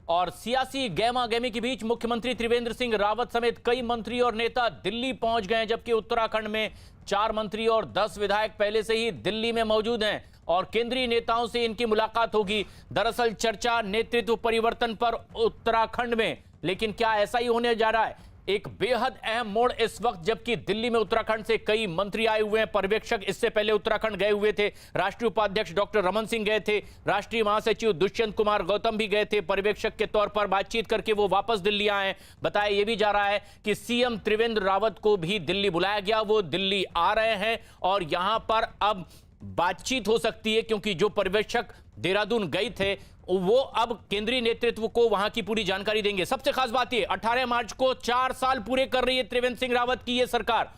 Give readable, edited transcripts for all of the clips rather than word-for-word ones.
और सियासी गहमा-गहमी के बीच मुख्यमंत्री त्रिवेंद्र सिंह रावत समेत कई मंत्री और नेता दिल्ली पहुंच गए, जबकि उत्तराखंड में 4 मंत्री और 10 विधायक पहले से ही दिल्ली में मौजूद हैं और केंद्रीय नेताओं से इनकी मुलाकात होगी। दरअसल चर्चा नेतृत्व परिवर्तन पर उत्तराखंड में, लेकिन क्या ऐसा ही होने जा रहा है? एक बेहद अहम मोड़ इस वक्त, जबकि दिल्ली में उत्तराखंड से कई मंत्री आए हुए हैं। पर्यवेक्षक इससे पहले उत्तराखंड गए हुए थे। राष्ट्रीय उपाध्यक्ष डॉक्टर रमन सिंह गए थे। राष्ट्रीय महासचिव दुष्यंत कुमार गौतम भी गए थे पर्यवेक्षक के तौर पर। बातचीत करके वो वापस दिल्ली आए। बताया यह भी जा रहा है कि सीएम त्रिवेंद्र रावत को भी दिल्ली बुलाया गया, वो दिल्ली आ रहे हैं और यहां पर अब बातचीत हो सकती है, क्योंकि जो पर्यवेक्षक देहरादून गए थे वो अब केंद्रीय नेतृत्व को वहां की पूरी जानकारी देंगे। सबसे खास बात यह, 18 मार्च को 4 साल पूरे कर रही है त्रिवेंद्र सिंह रावत की यह सरकार।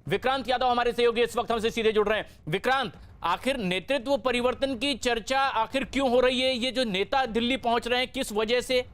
विक्रांत यादव हमारे सहयोगी इस वक्त हमसे सीधे जुड़ रहे हैं। विक्रांत, आखिर नेतृत्व परिवर्तन की चर्चा आखिर क्यों हो रही है? ये जो नेता दिल्ली पहुंच रहे हैं, किस वजह से?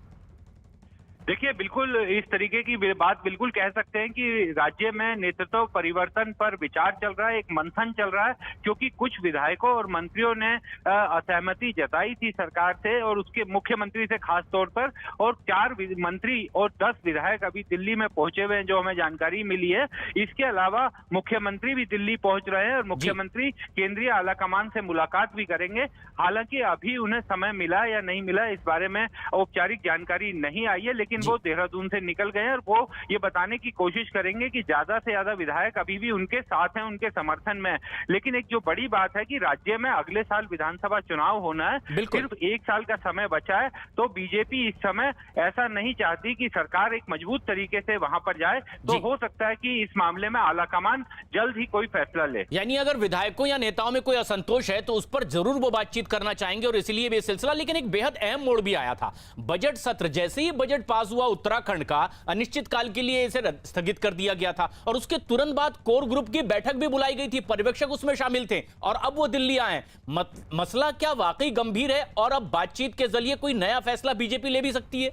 देखिए, बिल्कुल इस तरीके की बात बिल्कुल कह सकते हैं कि राज्य में नेतृत्व परिवर्तन पर विचार चल रहा है, एक मंथन चल रहा है, क्योंकि कुछ विधायकों और मंत्रियों ने असहमति जताई थी सरकार से और उसके मुख्यमंत्री से खास तौर पर, और 4 मंत्री और 10 विधायक अभी दिल्ली में पहुंचे हुए हैं, जो हमें जानकारी मिली है। इसके अलावा मुख्यमंत्री भी दिल्ली पहुंच रहे हैं और मुख्यमंत्री केंद्रीय आलाकमान से मुलाकात भी करेंगे। हालांकि अभी उन्हें समय मिला या नहीं मिला, इस बारे में औपचारिक जानकारी नहीं आई है, लेकिन वो देहरादून से निकल गए हैं और वो ये बताने की कोशिश करेंगे कि ज्यादा से ज्यादा विधायक अभी भी उनके साथ हैं, उनके समर्थन में। लेकिन एक जो बड़ी बात है कि राज्य में अगले साल विधानसभा चुनाव होना है, सिर्फ 1 साल का समय बचा है, तो बीजेपी इस समय ऐसा नहीं चाहती कि सरकार एक मजबूत तरीके से वहां पर जाए। तो हो सकता है कि इस मामले में आलाकमान जल्द ही कोई फैसला ले। यानी अगर विधायकों या नेताओं में कोई असंतोष है तो उस पर जरूर वो बातचीत करना चाहेंगे और इसीलिए भी सिलसिला। लेकिन एक बेहद अहम मोड़ भी आया था बजट सत्र। जैसे ही बजट पास हुआ, उत्तराखंड का अनिश्चित काल के लिए इसे स्थगित कर दिया गया था और उसके तुरंत बाद कोर ग्रुप की बैठक भी बुलाई गई थी। पर्यवेक्षक उसमें शामिल थे और अब वो दिल्ली आए। मसला क्या वाकई गंभीर है और अब बातचीत के जरिए कोई नया फैसला बीजेपी ले भी सकती है?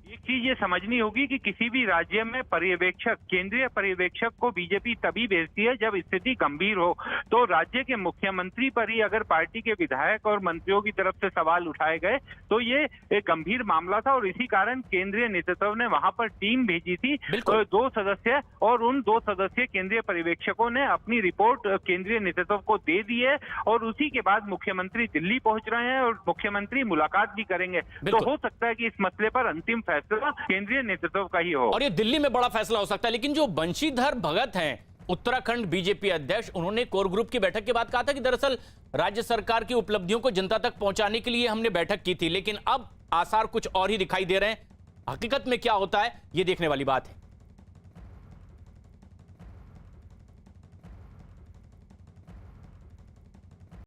एक चीज ये समझनी होगी कि किसी भी राज्य में पर्यवेक्षक, केंद्रीय पर्यवेक्षक को बीजेपी तभी भेजती है जब स्थिति गंभीर हो। तो राज्य के मुख्यमंत्री पर ही अगर पार्टी के विधायक और मंत्रियों की तरफ से सवाल उठाए गए तो ये एक गंभीर मामला था और इसी कारण केंद्रीय नेतृत्व ने वहां पर टीम भेजी थी, 2 सदस्य, और उन 2 सदस्य केंद्रीय पर्यवेक्षकों ने अपनी रिपोर्ट केंद्रीय नेतृत्व को दे दी है और उसी के बाद मुख्यमंत्री दिल्ली पहुंच रहे हैं और मुख्यमंत्री मुलाकात भी करेंगे। तो हो सकता है कि इस मसले पर अंतिम फैसला केंद्रीय नेतृत्व का ही हो और ये दिल्ली में बड़ा फैसला हो सकता है। लेकिन जो बंशीधर भगत हैं, उत्तराखंड बीजेपी अध्यक्ष, उन्होंने कोर ग्रुप की बैठक के बाद कहा था कि दरअसल राज्य सरकार की उपलब्धियों को जनता तक पहुंचाने के लिए हमने बैठक की थी, लेकिन अब आसार कुछ और ही दिखाई दे रहे हैं। हकीकत में क्या होता है, ये देखने वाली बात है।